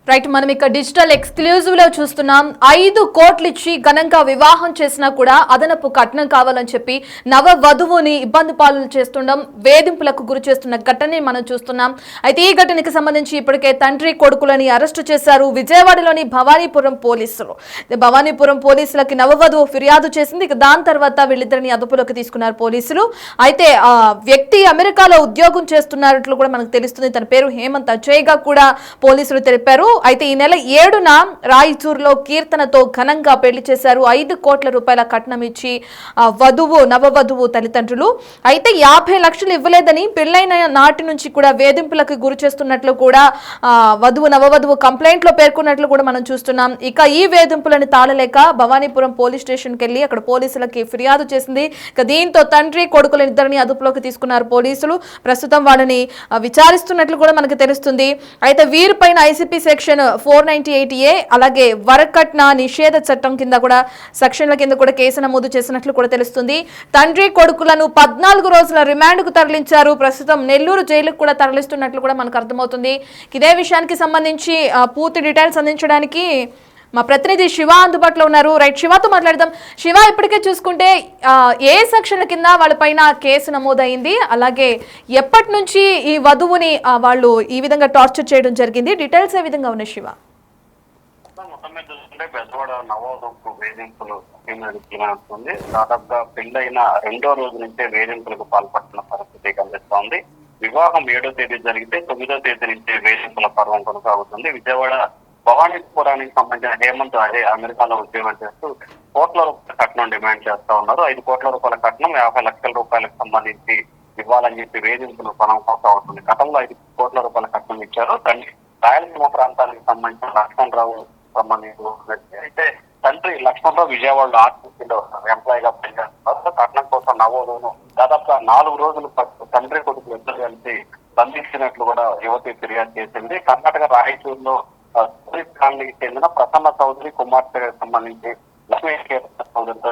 Right, మనం ఇక digital exclusive లో చూస్తున్నాం. 5 కోట్లు ఇచ్చి ఘనంగా వివాహం చేసినా కూడా అదనపు కట్నం కావాలని చెప్పి నవ వధువుని ఇబ్బంది పాలు చేస్తుండడం, వేధింపులకు గురి చేస్తున్న ఘటనని మనం చూస్తున్నాం. అయితే ఈ ఘటనకి సంబంధించి ఇప్పటికే తండ్రి కొడుకులని అరెస్టు చేశారు విజయవాడలోని భవానీపురం పోలీసులు. భవానీపురం పోలీసులకి నవవధువు ఫిర్యాదు చేసింది. ఇక దాని తర్వాత వీళ్ళిద్దరిని అదుపులోకి తీసుకున్నారు పోలీసులు. అయితే ఆ వ్యక్తి అమెరికాలో ఉద్యోగం చేస్తున్నట్లు కూడా మనకు తెలుస్తుంది. తన పేరు హేమంత్ అజయ్ గా కూడా పోలీసులు తెలిపారు. అయితే ఈ నెల 7న రాయచూరులో కీర్తనతో ఘనంగా పెళ్లి చేశారు. 5 కోట్ల రూపాయల కట్నం ఇచ్చి నవవధువు తల్లిదండ్రులు. అయితే 50 లక్షలు ఇవ్వలేదని పెళ్లైన నాటి నుంచి కూడా వేధింపులకు గురి చేస్తున్నట్లు కూడా నవవధువు కంప్లైంట్ లో పేర్కొన్నట్లు కూడా మనం చూస్తున్నాం. ఇక ఈ వేధింపులను తాళలేక భవానీపురం పోలీస్ స్టేషన్ కి వెళ్లి అక్కడ పోలీసులకి ఫిర్యాదు చేసింది. ఇక దీంతో తండ్రి కొడుకులిద్దరిని అదుపులోకి తీసుకున్నారు పోలీసులు. ప్రస్తుతం వాళ్ళని విచారిస్తున్నట్లు కూడా మనకు తెలుస్తుంది. అయితే వీరిపైన ఐసీపీ సెక్షన్ 498A అలాగే వరకట్న నిషేధ చట్టం కింద కూడా సెక్షన్ల కింద కూడా కేసు నమోదు చేసినట్లు కూడా తెలుస్తుంది. తండ్రి కొడుకులను 14 రోజుల రిమాండ్ కు తరలించారు. ప్రస్తుతం నెల్లూరు జైలుకు కూడా తరలిస్తున్నట్లు కూడా మనకు అర్థమవుతుంది. ఇదే విషయానికి సంబంధించి పూర్తి డీటెయిల్స్ అందించడానికి మా ప్రతినిధి శివ అందుబాటులో ఉన్నారు. రైట్, శివతో మాట్లాడదాం. శివ, ఇప్పటికే చూసుకుంటే ఏ సెక్షన్ల కింద వాళ్ళపైన కేసు నమోదైంది, అలాగే ఎప్పటి నుంచి ఈ వధువుని వాళ్ళు ఈ విధంగా టార్చర్ చేయడం జరిగింది, డీటెయిల్స్ ఏ విధంగా ఉన్నాయి శివ? బెజవాడ నవవధువుకు వేధింపులు దాదాపుగా పెళ్లైన 2వ రోజు నుంచే వేధింపులకు పాల్పడుతున్న పరిస్థితి కనిపిస్తోంది. వివాహం 7వ తేదీ జరిగితే 9వ తేదీ నుంచే వేధింపుల పర్వం కొనసాగుతుంది. విజయవాడ భవానీపురానికి సంబంధించిన హేమంత్ అజయ్ అమెరికాలో ఉద్యోగం చేస్తూ కోట్ల రూపాయల కట్నం డిమాండ్ చేస్తా ఉన్నారు. 5 కోట్ల రూపాయల కట్నం 50 లక్షల రూపాయలకు సంబంధించి ఇవ్వాలని చెప్పి వేధింపులు కొనసాగుతుంది. గతంలో 5 కోట్ల రూపాయల కట్నం ఇచ్చారు. రాయలసీమ ప్రాంతానికి సంబంధించిన లక్ష్మణరావు సంబంధించి అయితే తండ్రి లక్ష్మణరావు విజయవాడలో ఆర్టీసీలో ఎంప్లాయీగా పనిచేస్తున్నారు. కట్నం కోసం నవోదను దాదాపుగా 4 రోజులు తండ్రి కొడుకులు ఇద్దరు కలిసి బంధించినట్లు కూడా యువతి ఫిర్యాదు చేసింది. కర్ణాటక రాయచూరులో కాలనీకి చెందిన ప్రసన్న చౌదరి కుమార్తెకు సంబంధించి లక్ష్మీ చౌదరితో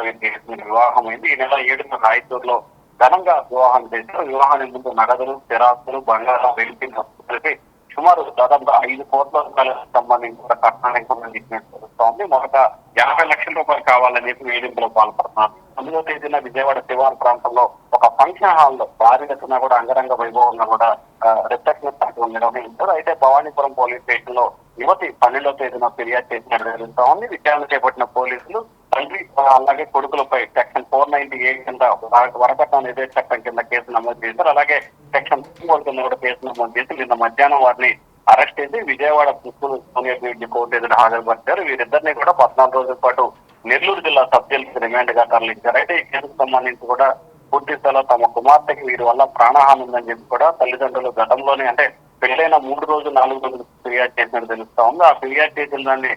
వివాహం అయింది. ఈ నెల 7న రాయచూరులో ఘనంగా వివాహం చేశారు. వివాహానికి ముందు నగదులు, స్థిరాస్తులు, బంగారం, వెలిపి సుమారు దాదాపుగా 5 కోట్ల రూపాయలకు సంబంధించిన కట్నానికి సంబంధించినట్టు తెలుస్తోంది. మొదట 50 లక్షల రూపాయలు కావాలని చెప్పి వేధింపులో పాల్పడుతున్నారు. 9వ తేదీన విజయవాడ శివారు ప్రాంతంలో ఒక ఫంక్షన్ హాల్ లో భారీ ఎత్తున కూడా అంగరంగ వైభవంగా కూడా రిసెప్షన్ నిర్వహించారు. అయితే భవానీపురం పోలీస్ స్టేషన్ లో యువతి 12వ తేదీన ఫిర్యాదు చేసినట్టు తెలుస్తా ఉంది. విచారణ చేపట్టిన పోలీసులు తండ్రి అలాగే కొడుకులపై సెక్షన్ 498 కింద వరకట్న నిషేధ చట్టం కింద కేసు నమోదు చేశారు. అలాగే సెక్షన్ 2 కింద కూడా కేసు నమోదు చేసి నిన్న మధ్యాహ్నం వారిని అరెస్ట్ చేసి విజయవాడ పుత్తూరు సోనియర్ బ్యూటీ కోర్టు ఎదురు హాజరుపరిచారు. వీరిద్దరిని కూడా 14 రోజుల పాటు నెల్లూరు జిల్లా సబ్ జైలుకి రిమాండ్ గా తరలించారు. అయితే ఈ కేసుకు సంబంధించి కూడా పూర్తి స్థాయిలో తమ కుమార్తెకి వీరి వల్ల ప్రాణహాని ఉందని చెప్పి కూడా తల్లిదండ్రులు గతంలోనే అంటే పెళ్లైన 3 రోజులు 4 రోజులు ఫిర్యాదు చేసినట్టు తెలుస్తా ఉంది. ఆ ఫిర్యాదు చేసిన దాన్ని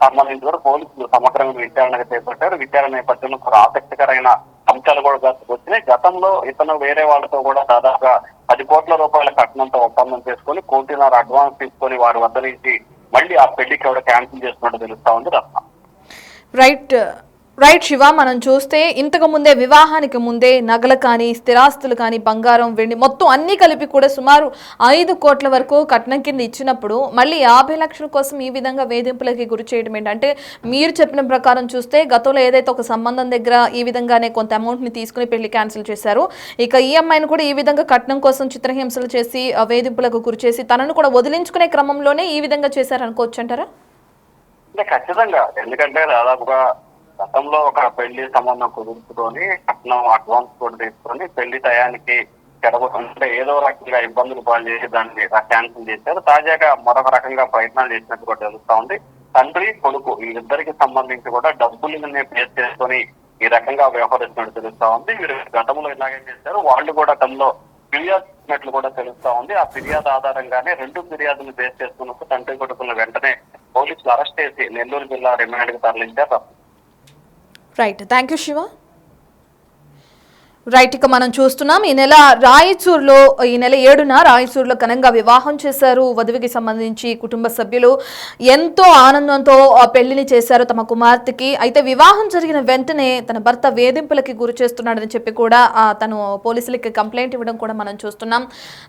సంబంధించి కూడా పోలీసులు సమగ్రమైన విచారణగా చేపట్టారు. విచారణ నేపథ్యంలో ఆసక్తికరమైన అంశాలు కూడా వచ్చినాయి. గతంలో ఇతను వేరే వాళ్ళతో కూడా దాదాపుగా 10 కోట్ల రూపాయల కట్నంతో ఒప్పందం చేసుకుని 1.5 కోట్ల అడ్వాన్స్ తీసుకొని వారి వద్ద నుంచి మళ్ళీ ఆ పెళ్లికి కూడా క్యాన్సిల్ చేసినట్టు తెలుస్తా ఉంది. రైట్ శివ, మనం చూస్తే ఇంతకు ముందే వివాహానికి ముందే నగలు కానీ, స్థిరాస్తులు కానీ, బంగారం, వెండి మొత్తం అన్ని కలిపి కూడా సుమారు 5 కోట్ల వరకు కట్నం కింద ఇచ్చినప్పుడు మళ్ళీ 50 లక్షల కోసం ఈ విధంగా వేధింపులకి గురి చేయడం ఏంటంటే, మీరు చెప్పిన ప్రకారం చూస్తే గతంలో ఏదైతే ఒక సంబంధం దగ్గర ఈ విధంగానే కొంత అమౌంట్ని తీసుకుని పెళ్లి క్యాన్సిల్ చేశారు. ఇక ఈ అమ్మాయిని కూడా ఈ విధంగా కట్నం కోసం చిత్రహింసలు చేసి వేధింపులకు గురి చేసి తనను కూడా వదిలించుకునే క్రమంలోనే ఈ విధంగా చేశారనుకోవచ్చు అంటారా? ఖచ్చితంగా, ఎందుకంటే దాదాపుగా గతంలో ఒక పెళ్లి సంబంధం కుదుర్చుకొని కట్నం అడ్వాన్స్ కూడా తీసుకొని పెళ్లి టయానికి అంటే ఏదో రకంగా ఇబ్బందులు పాలు చేసి దాన్ని క్యాన్సిల్ చేశారు. తాజాగా మరొక రకంగా ప్రయత్నాలు చేసినట్టు కూడా తెలుస్తా ఉంది. తండ్రి కొడుకు వీరిద్దరికి సంబంధించి కూడా డబ్బులని పేస్ చేసుకొని ఈ రకంగా వ్యవహరిస్తున్నట్టు తెలుస్తా ఉంది. వీరు గతంలో ఇలాగేం చేశారు, వాళ్ళు కూడా గతంలో ఫిర్యాదు చేసినట్లు కూడా తెలుస్తా ఉంది. ఆ ఫిర్యాదు ఆధారంగానే 2 ఫిర్యాదులు బేస్ చేసుకున్నప్పుడు తండ్రి కొడుకులను వెంటనే పోలీసులు అరెస్ట్ చేసి నెల్లూరు జిల్లా రిమాండ్ కు తరలించారు. Right, thank you Shiva. Right, ఇక మనం చూస్తున్నాం ఈ నెల 7న రాయచూరులో ఘనంగా వివాహం చేశారు. వధువుకి సంబంధించి కుటుంబ సభ్యులు ఎంతో ఆనందంతో పెళ్లిని చేశారు తమ కుమార్తెకి. అయితే వివాహం జరిగిన వెంటనే తన భర్త వేధింపులకి గురి చేస్తున్నాడని చెప్పి కూడా తను పోలీసులకి కంప్లైంట్ ఇవ్వడం కూడా మనం చూస్తున్నాం.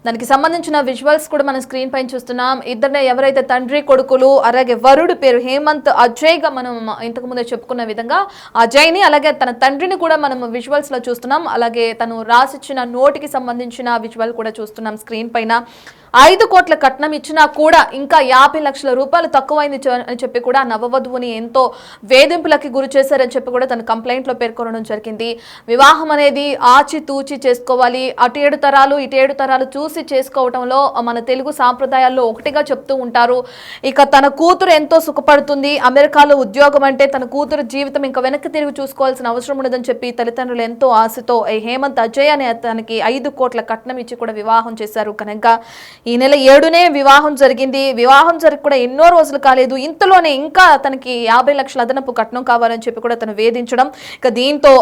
దానికి సంబంధించిన విజువల్స్ కూడా మనం స్క్రీన్ పైన చూస్తున్నాం. ఇద్దరు ఎవరైతే తండ్రి కొడుకులు, అలాగే వరుడు పేరు హేమంత్ అజయ్ గా మనం ఇంతకు ముందే చెప్పుకున్న విధంగా అజయ్ని, అలాగే తన తండ్రిని కూడా మనం విజువల్స్ లో చూస్తున్నాం. అలాగే తను రాసిచ్చిన నోటికి సంబంధించిన విజువల్ కూడా చూస్తున్నాం స్క్రీన్ పైన. 5 కోట్ల కట్నం ఇచ్చినా కూడా ఇంకా 50 లక్షల రూపాయలు తక్కువైంది అని చెప్పి కూడా నవవధువుని ఎంతో వేధింపులకి గురి చేశారని చెప్పి కూడా తన కంప్లైంట్ లో పేర్కొనడం జరిగింది. వివాహం అనేది ఆచితూచి చేసుకోవాలి, అటు 7 తరాలు ఇటు 7 తరాలు చూసి చేసుకోవడంలో మన తెలుగు సాంప్రదాయాల్లో ఒకటిగా చెప్తూ ఉంటారు. ఇక తన కూతురు ఎంతో సుఖపడుతుంది, అమెరికాలో ఉద్యోగం అంటే తన కూతురు జీవితం ఇంకా వెనక్కి తిరిగి చూసుకోవాల్సిన అవసరం ఉండదని చెప్పి తల్లిదండ్రులు ఎంతో ఆశతో హేమంత్ అజయ్ అనే తనకి 5 కోట్ల కట్నం ఇచ్చి కూడా వివాహం చేశారు. కనుక ఈ నెల 7నే వివాహం జరిగింది. వివాహం జరిగి కూడా ఎన్నో రోజులు కాలేదు, ఇంతలోనే ఇంకా తనకి 50 లక్షల అదనపు కట్నం కావాలని చెప్పి కూడా తను వేధించడం. ఇక దీంతో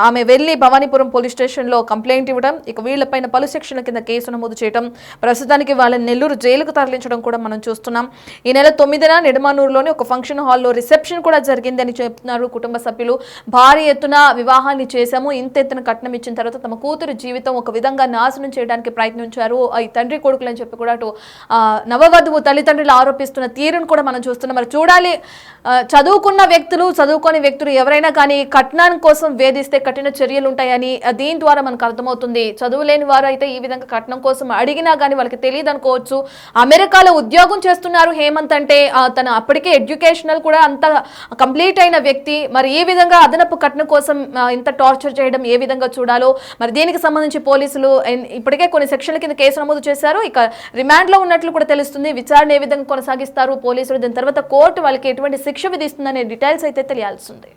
ఆమె వెళ్లి భవానీపురం పోలీస్ స్టేషన్ లో కంప్లైంట్ ఇవ్వడం, ఇక వీళ్లపైన పలు సెక్షన్ల కింద కేసు నమోదు చేయడం, ప్రస్తుతానికి వాళ్ళని నెల్లూరు జైలుకు తరలించడం కూడా మనం చూస్తున్నాం. ఈ నెల 9న నిడమనూరులోని ఒక ఫంక్షన్ హాల్లో రిసెప్షన్ కూడా జరిగిందని చెప్తున్నారు కుటుంబ సభ్యులు. భారీ ఎత్తున వివాహాన్ని చేశాము, ఇంత ఎత్తున కట్నం ఇచ్చిన తర్వాత తమ కూతురు జీవితం ఒక విధంగా నాశనం చేయడానికి ప్రయత్నించారు ఈ తండ్రి కొడుకులని చెప్పి కూడా అటు నవవధువు తల్లిదండ్రులు ఆరోపిస్తున్న తీరును కూడా మనం చూస్తున్నాం. మరి చూడాలి, చదువుకున్న వ్యక్తులు చదువుకోని వ్యక్తులు ఎవరైనా కానీ కట్నం కోసం వేధిస్తే కఠిన చర్యలు ఉంటాయని దీని ద్వారా మనకు అర్థమవుతుంది. చదువు లేని వారు అయితే ఈ విధంగా కట్నం కోసం అడిగినా కానీ వాళ్ళకి తెలియదు అనుకోవచ్చు. అమెరికాలో ఉద్యోగం చేస్తున్నారు హేమంత్ అంటే తను అప్పటికే ఎడ్యుకేషనల్ కూడా అంత కంప్లీట్ అయిన వ్యక్తి. మరి ఈ విధంగా అదనపు కట్నం కోసం ఇంత టార్చర్ చేయడం ఏ విధంగా చూడాలో, మరి దీనికి సంబంధించి పోలీసులు ఇప్పటికే కొన్ని సెక్షన్ల కింద కేసు నమోదు చేశారు. ఇక రిమాండ్ లో ఉన్నట్లు కూడా తెలుస్తుంది. విచారణ ఏ విధంగా కొనసాగిస్తారు పోలీసులు, దీని తర్వాత కోర్టు వాళ్ళకి ఎటువంటి శిక్ష విధిస్తుందనే డీటెయిల్స్ అయితే తెలియాల్సి ఉంది.